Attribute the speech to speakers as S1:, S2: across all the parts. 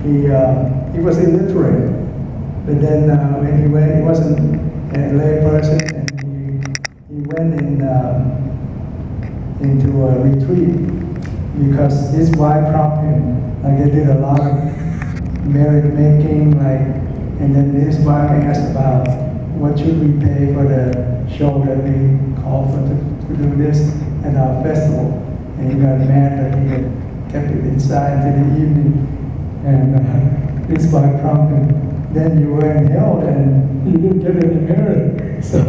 S1: he was illiterate, but then when he went, he wasn't a lay person, and he went into a retreat because his wife prompted him. Like they did a lot of merit making, like, and then his wife asked about what should we pay for the show that we called for to do this at our festival, and he got mad that he had kept it inside till the evening, and his wife prompted him, then you were in hell and you didn't get any merit. So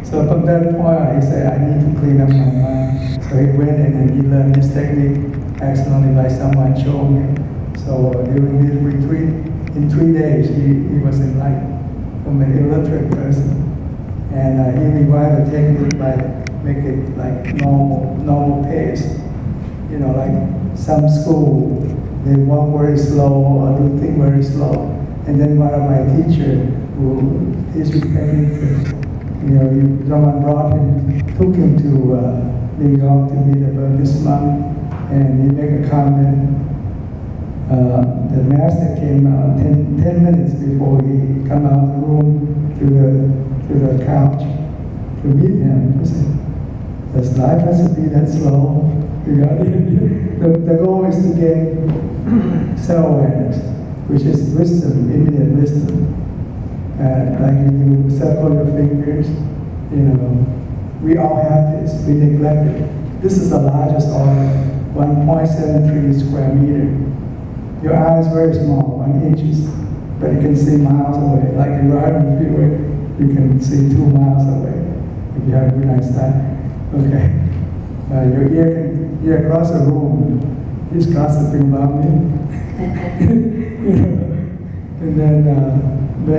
S1: from that point, he said, I need to clean up my mind. So he went in and he learned this technique accidentally by someone showing him. So during his retreat, in 3 days, he was enlightened from an illiterate person. And he revived the technique by making it like normal pace. You know, like some school, they walk very slow or do things very slow. And then one of my teachers, who is repetitive, someone brought him, took him to New York to meet a Buddhist monk, and he made a comment. The master came out 10 minutes before he come out of the room to the couch to meet him. He said, does life has to be that slow? The goal is to gain self-awareness, which is wisdom, immediate wisdom. Like you circle your fingers, we all have this, we neglect it. This is the largest organ, 1.73 square meter. Your eye is very small, 1 inch, but you can see miles away. Like you ride on the freeway, you can see 2 miles away if you have a good eyesight. Okay. Your ear can hear across the room. He's gossiping about me. And then the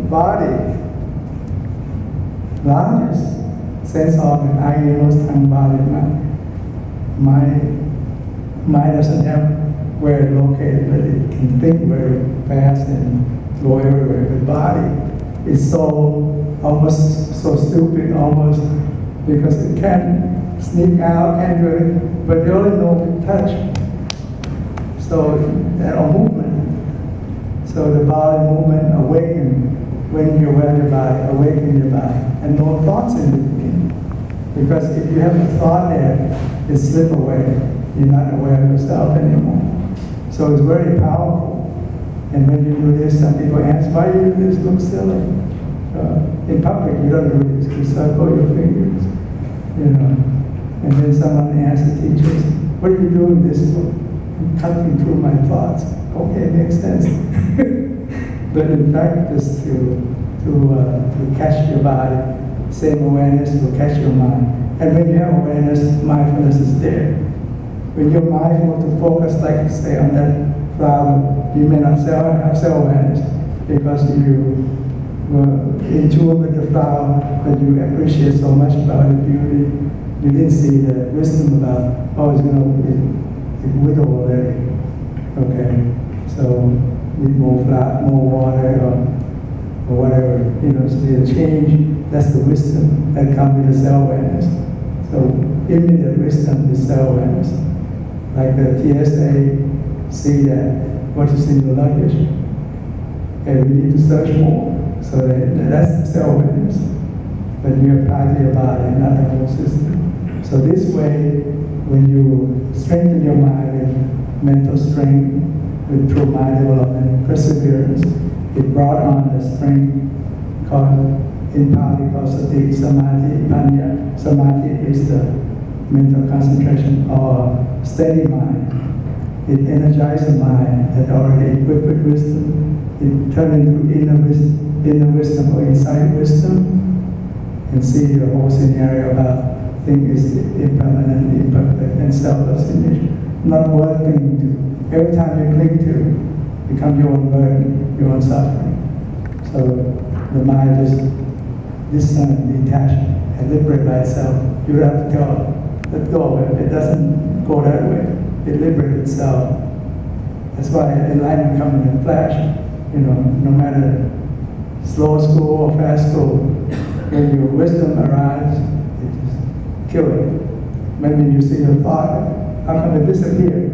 S1: body, largest sense organ, eye, nose, tongue, body, mind doesn't have where it's located, but it can think very fast and go everywhere. The body is so almost so stupid, almost, because it can sneak out, can do it, but they only know to touch. So that movement. So the body movement awaken when you aware your body, awaken your body, and no thoughts in between. Because if you have a thought there, it slip away. You're not aware of yourself anymore. So it's very powerful. And when you do this, some people ask, why you do this? Look silly. In public, you don't do this. You circle your fingers, And then someone asks the teachers, what are you doing this for? I'm cutting through my thoughts. Okay, makes sense. But in practice, to catch your body, same awareness will catch your mind. And when you have awareness, mindfulness is there. When you're mindful to focus, like say on that flower, you may not have self-awareness because you were in tune with the flower, but you appreciate so much about the beauty. You didn't see the wisdom about, it's going to wither already. Okay, so need more water or whatever, so the change, that's the wisdom that comes with the self-awareness. So immediate wisdom is self-awareness. Like the TSA see that what is in your luggage, and we need to search more. So that's self-awareness. But you apply to your body, not the whole system. So this way, when you strengthen your mind with mental strength, with true mind development, perseverance, it brought on the strength called, in Pali called sati, samadhi, panya. Samadhi is the mental concentration or steady mind. It energizes the mind that already equipped with wisdom. It turns into inner wisdom or inside wisdom, and see the whole scenario about things is impermanent, imperfect, and selfless image. Not worth clinging to. Every time you cling to, become your own burden, your own suffering. So the mind just discern, detach, and liberate by itself. You don't have to let go of it. It doesn't go that way. It liberates itself. That's why enlightenment comes in a flash. No matter slow school or fast school, when your wisdom arrives, it just kills it. Maybe you see your thought, how come it disappeared?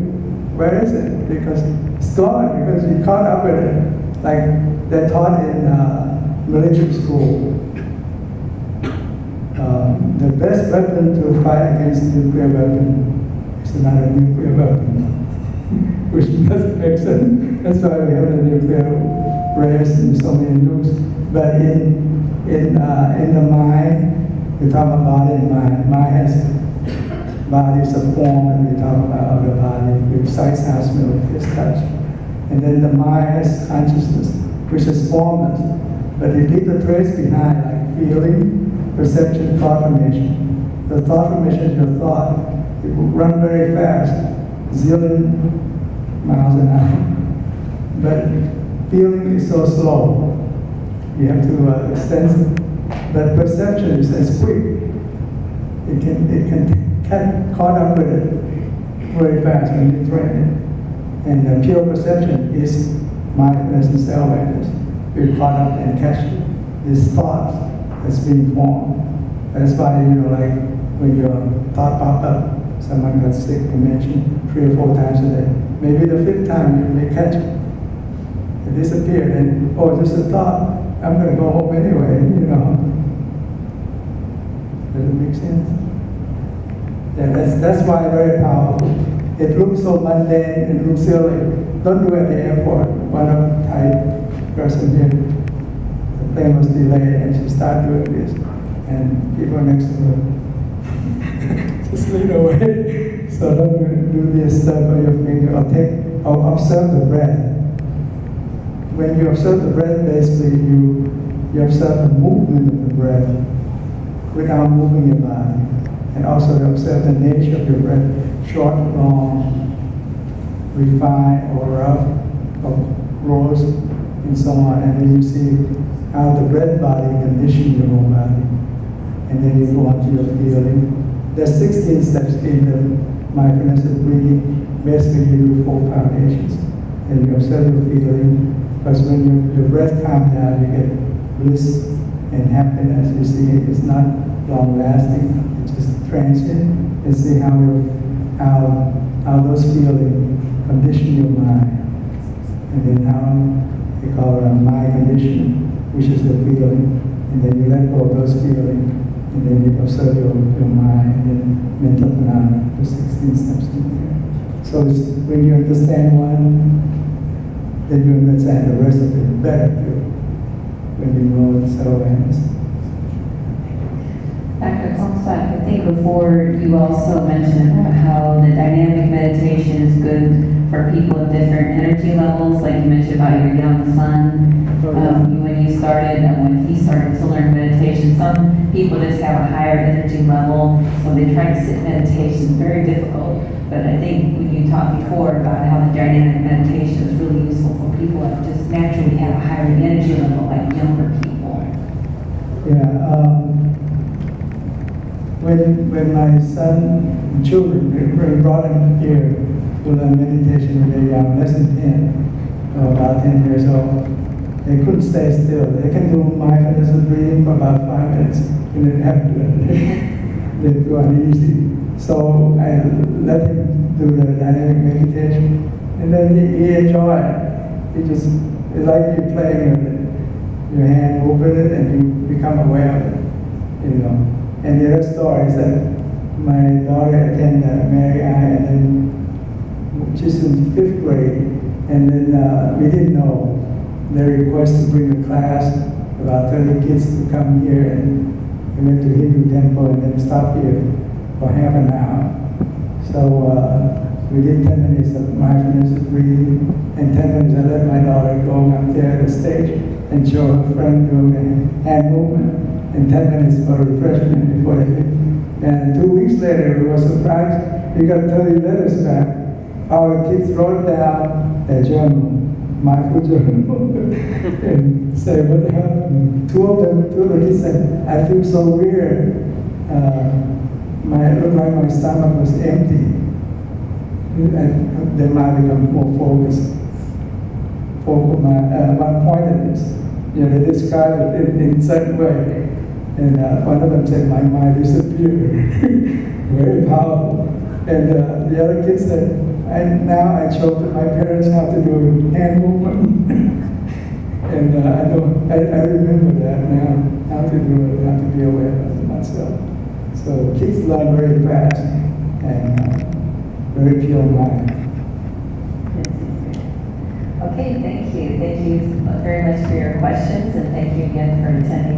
S1: Where is it? Because it's gone because you caught up with it. Like they're taught in military school. The best weapon to fight against nuclear weapon is not a nuclear weapon, which doesn't make sense. That's why we have the nuclear race and so many nukes. But in the mind, we talk about body and mind. Mind has body is a form, and we talk about the body with sight, sound, smell, taste, touch. And then the mind has consciousness, which is formless, but it leaves a trace behind, like feeling, perception, thought formation. The thought formation is your thought. It will run very fast, zillion miles an hour. But feeling is so slow. You have to sense it. But perception is as quick. It can get caught up with it very fast when you train it. And pure perception is mindfulness and self-awareness. You're caught up and catch this thought that's being formed. That's why, like when your thought popped up, someone got sick, you mentioned 3 or 4 times a day. Maybe the 5th time you may catch it. It disappeared, and just a thought. I'm going to go home anyway, Does it make sense? Yeah, that's why it's very powerful. It looks so mundane, it looks silly. Don't do it at the airport. One of the Thai person here, the plane was delayed, and she started doing this, and people next to her just lean away. So don't do this stuff on your finger, or observe the breath. When you observe the breath, basically you observe the movement of the breath without moving your body. And also you observe the nature of your breath, short, long, refined, or rough, or gross, and so on. And then you see how the breath body conditions your whole body. And then you go on to your feeling. There's 16 steps in the mindfulness of breathing. Basically you do 4 foundations. And you observe your feeling. Because when your breath calms down, you get bliss and happiness. You see, it's not long-lasting; it's just transient. You see how those feelings condition your mind, and then how they call it a mind conditioning, which is the feeling. And then you let go of those feelings, and then you observe your mind, and then mental phenomena. The 16 steps in there. So when you understand one, then you understand the rest of it better too, when you know the self-awareness.
S2: Dr. Comstock, I think before you also mentioned how the dynamic meditation is good for people of different energy levels, like you mentioned about your young son. When you started, when he started to learn meditation, some people just have a higher energy level, so they try to sit in meditation. It's very difficult. But I think when you talked before about how the dynamic meditation is really useful for people that just naturally have a higher energy level, like younger people.
S1: Yeah. When my son, children, we brought them here to learn meditation when they were less than 10, about 10 years old, they couldn't stay still. They can do mindfulness of breathing for about 5 minutes, and then after that, they go uneasy. So I let him do the dynamic meditation, and then he enjoyed it. It's like you're playing with it. Your hand move with it, and you become aware of it, And the other story is that my daughter attended Mary I, and then she's in 5th grade, and then we didn't know. They requested to bring a class, about 30 kids to come here, and we went to Hindu temple and then stop here for half an hour. So we did 10 minutes of mindfulness of breathing, and 10 minutes I let my daughter go up there to the stage and show her friend doing the hand movement, and 10 minutes for refreshment before they leave. And 2 weeks later, we were surprised. We got 30 letters back. Our kids wrote down their journal, mindful journal, and say what happened. Two of the kids said, I feel so weird. It looked like my stomach was empty. And they might become more focused. One-pointedness. They describe it in a certain way. And one of them said, my mind disappeared. Very powerful. And the other kid said, and now I showed my parents how to do hand movement. And I remember that now, how to do it, how to be aware of it myself. So kids learn very fast and very pure mind.
S2: Okay, thank you. Thank you very much for your questions, and thank you again for attending.